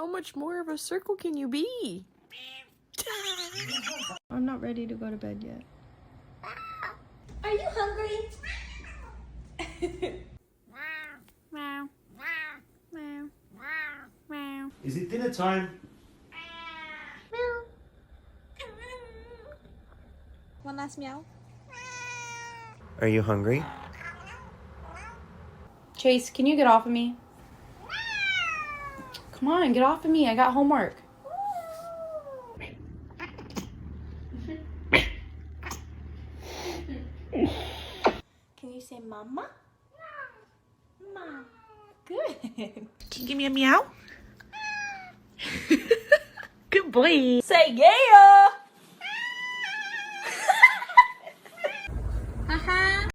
much more of a circle can you be? I'm not ready to go to bed yet. Are you hungry? Is it dinner time? One last meow. Are you hungry? Chase, can you get off of me? Come on, get off of me. I got homework. Can you say mama? Mama. Good. Can you give me a meow? Good boy. Say yeah.